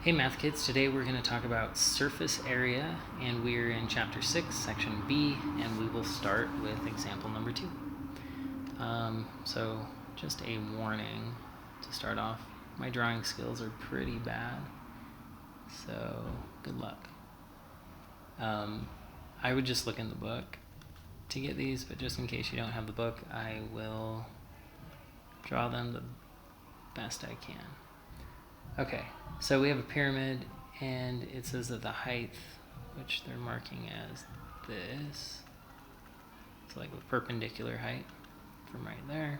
Hey math kids, today we're going to talk about surface area, and we're in chapter 6, section B, and we will start with example number 2. So just a warning to start off, my drawing skills are pretty bad, so good luck. I would just look in the book to get these, but just in case you don't have the book, I will draw them the best I can. Okay, so we have a pyramid, and it says that the height, which they're marking as this, it's like the perpendicular height from right there.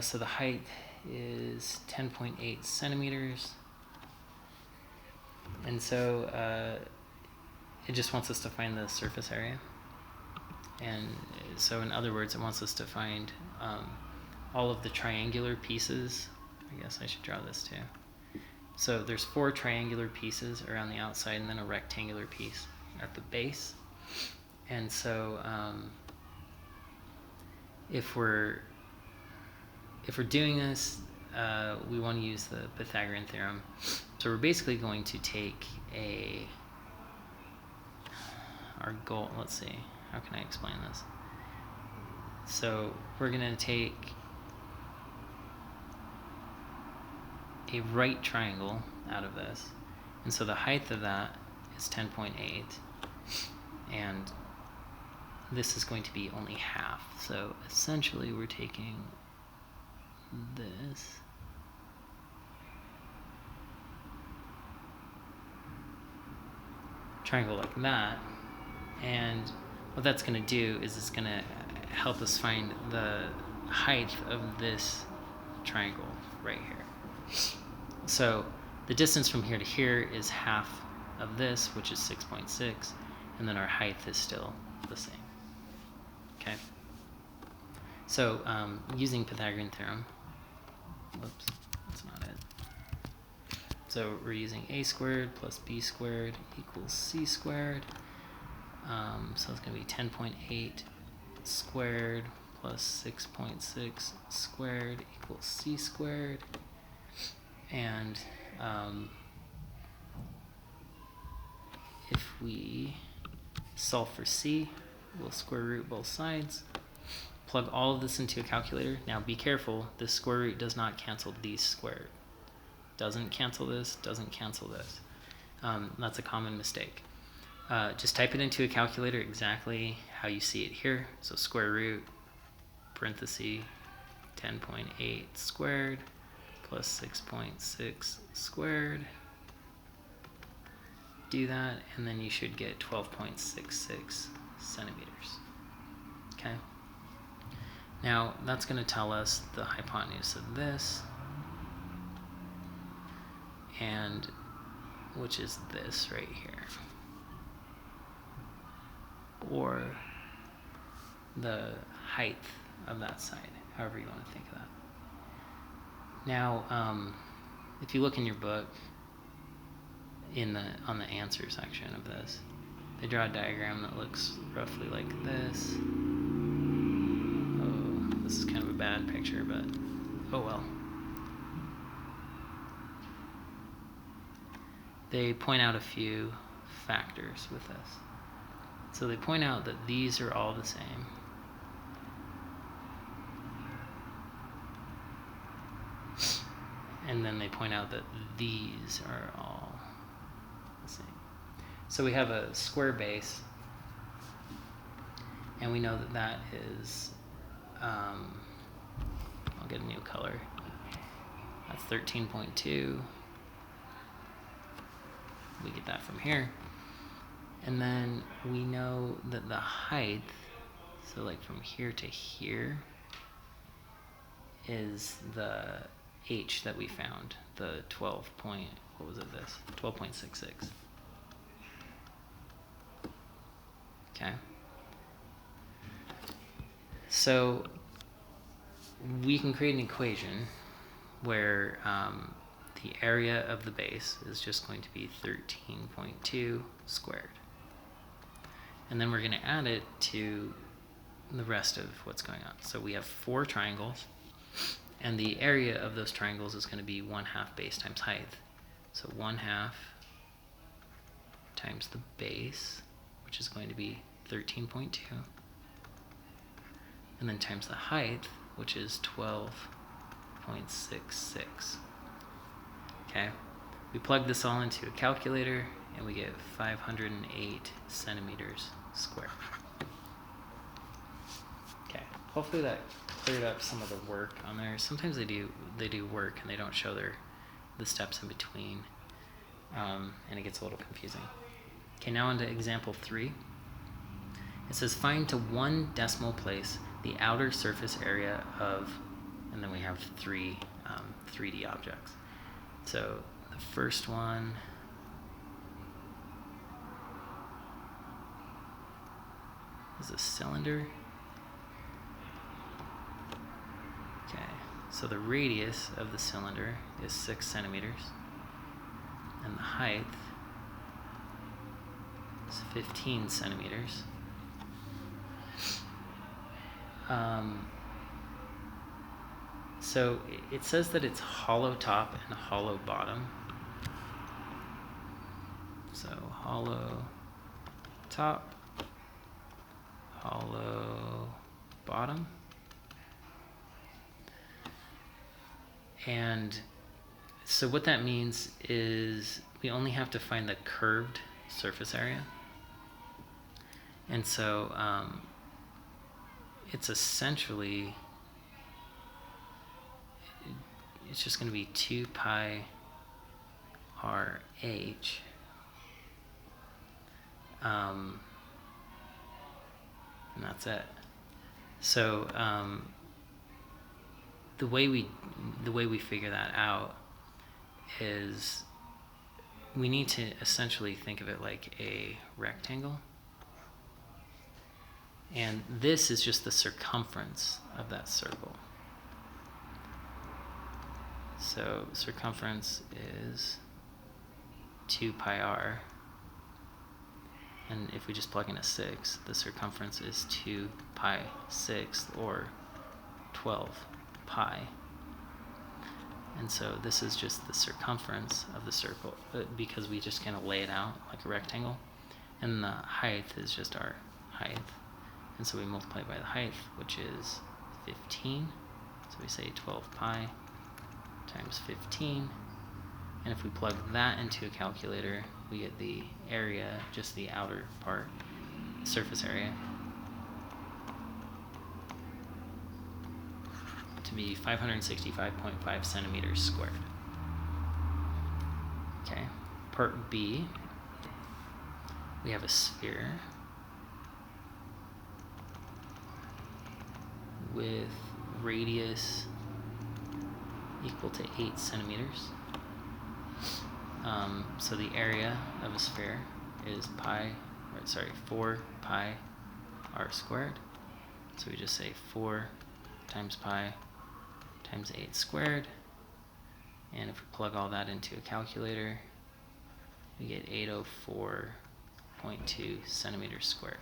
So the height is 10.8 centimeters, and so it just wants us to find the surface area. And so in other words, it wants us to find all of the triangular pieces. I guess I should draw this too. So there's 4 triangular pieces around the outside and then a rectangular piece at the base. And so if we're doing this, we want to use the Pythagorean Theorem. So we're basically going to take our goal, let's see, how can I explain this? So we're going to take a right triangle out of this, and so the height of that is 10.8, and this is going to be only half. So essentially we're taking this triangle like that, and what that's going to do is it's going to help us find the height of this triangle right here. So the distance from here to here is half of this, which is 6.6, and then our height is still the same. Okay. So using Pythagorean Theorem, whoops, that's not it. So we're using a squared plus b squared equals c squared. So it's going to be 10.8 squared plus 6.6 squared equals c squared. And if we solve for c, we'll square root both sides. Plug all of this into a calculator. Now be careful, this square root does not cancel these squared. Doesn't cancel this, doesn't cancel this. That's a common mistake. Just type it into a calculator exactly how you see it here. So square root, parenthesis, 10.8 squared plus 6.6 squared. Do that, and then you should get 12.66 centimeters. Okay? Now, that's going to tell us the hypotenuse of this, and which is this right here, or the height of that side, however you want to think of that. Now, if you look in your book, on the answer section of this, they draw a diagram that looks roughly like this. Oh, this is kind of a bad picture, but oh well. They point out a few factors with this. So they point out that these are all the same. And then they point out that these are all the same. So we have a square base, and we know that that is, I'll get a new color. That's 13.2. We get that from here. And then we know that the height, so like from here to here, is the h that we found, the 12.66. Okay. So we can create an equation where the area of the base is just going to be 13.2 squared. And then we're going to add it to the rest of what's going on. So we have 4 triangles, And the area of those triangles is going to be 1/2 base times height. So 1/2 times the base, which is going to be 13.2, and then times the height, which is 12.66. Okay, we plug this all into a calculator and we get 508 centimeters squared. Okay, hopefully that cleared up some of the work on there. Sometimes they do work and they don't show the steps in between, and it gets a little confusing. Okay, now on to example 3. It says find to 1 decimal place the outer surface area of, and then we have 3 3D objects. So the first one is a cylinder. Okay, so the radius of the cylinder is 6 centimeters, and the height is 15 centimeters. So it says that it's hollow top and hollow bottom. So hollow top, hollow bottom. And so what that means is we only have to find the curved surface area. And so it's essentially, it's just going to be 2 pi RH. And that's it. So the way we figure that out is we need to essentially think of it like a rectangle. And this is just the circumference of that circle. So circumference is 2 pi r. And if we just plug in a 6, the circumference is 2 pi 6, or 12 pi. And so this is just the circumference of the circle, because we just kind of lay it out like a rectangle. And the height is just our height. And so we multiply by the height, which is 15. So we say 12 pi times 15. And if we plug that into a calculator, we get the area, just the outer part, surface area, to be 565.5 centimeters squared. Okay, part B, we have a sphere with radius equal to 8 centimeters. So the area of a sphere is 4 pi r squared. So we just say 4 times pi times 8 squared. And if we plug all that into a calculator, we get 804.2 centimeters squared.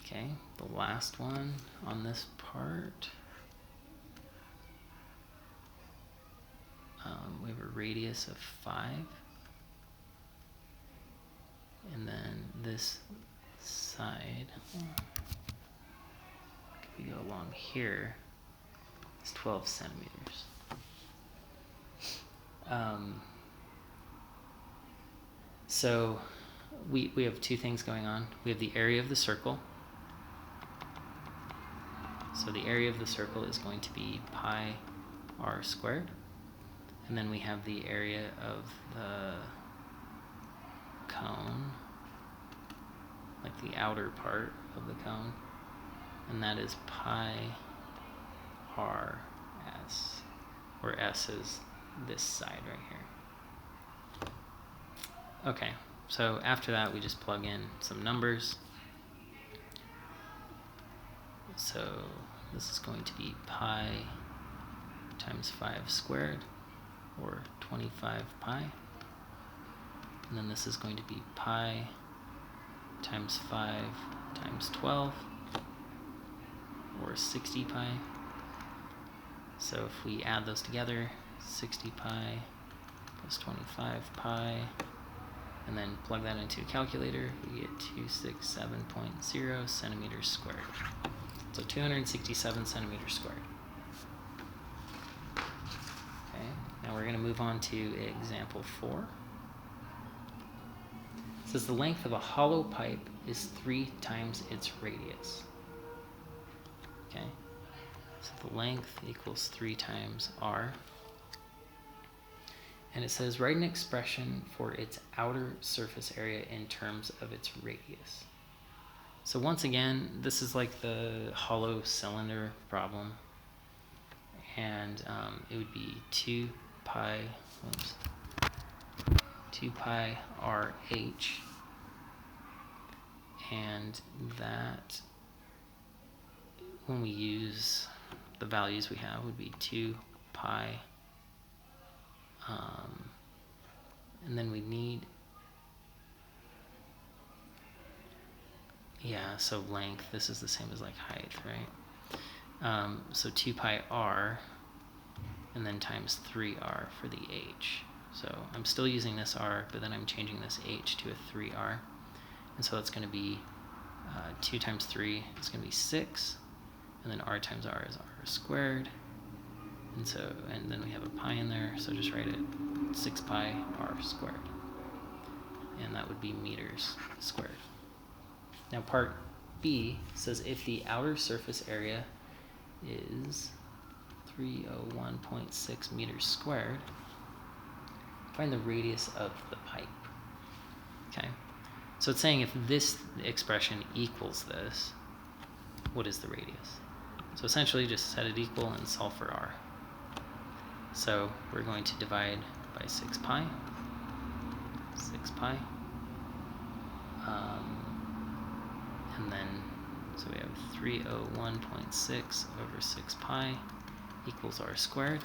Okay, the last one on this part. We have a radius of 5, and then this side, if we go along here, is 12 centimeters. So we have 2 things going on. We have the area of the circle. So the area of the circle is going to be pi r squared. And then we have the area of the cone, like the outer part of the cone, and that is pi r s, where s is this side right here. Okay, so after that we just plug in some numbers. So this is going to be pi times 5 squared, or 25 pi. And then this is going to be pi times 5 times 12, or 60 pi. So if we add those together, 60 pi plus 25 pi, and then plug that into a calculator, we get 267.0 centimeters squared. So 267 centimeters squared. Okay, now we're going to move on to example 4. It says the length of a hollow pipe is 3 times its radius. Okay, so the length equals 3 times r. And it says write an expression for its outer surface area in terms of its radius. So once again, this is like the hollow cylinder problem. And it would be 2 pi RH. And that, when we use the values we have, would be 2 pi. And then we need, so length, this is the same as like height, right? So 2 pi r, and then times 3r for the h. So I'm still using this r, but then I'm changing this h to a 3r. And so that's going to be 2 times 3 is going to be 6, and then r times r is r squared. And then we have a pi in there, so just write it 6 pi r squared. And that would be meters squared. Now part B says if the outer surface area is 301.6 meters squared, find the radius of the pipe. Okay, so it's saying if this expression equals this, what is the radius? So essentially just set it equal and solve for r. So we're going to divide by 6 pi. And then, so we have 301.6 over 6 pi equals r squared.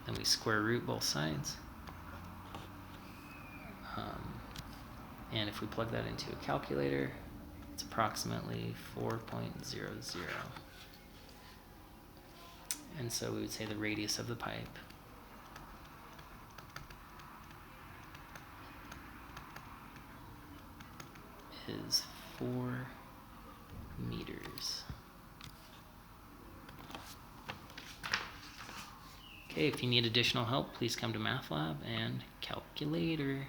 Then we square root both sides. And if we plug that into a calculator, it's approximately 4.00. And so we would say the radius of the pipe is 4 meters. Okay, if you need additional help, please come to Math Lab and calculator.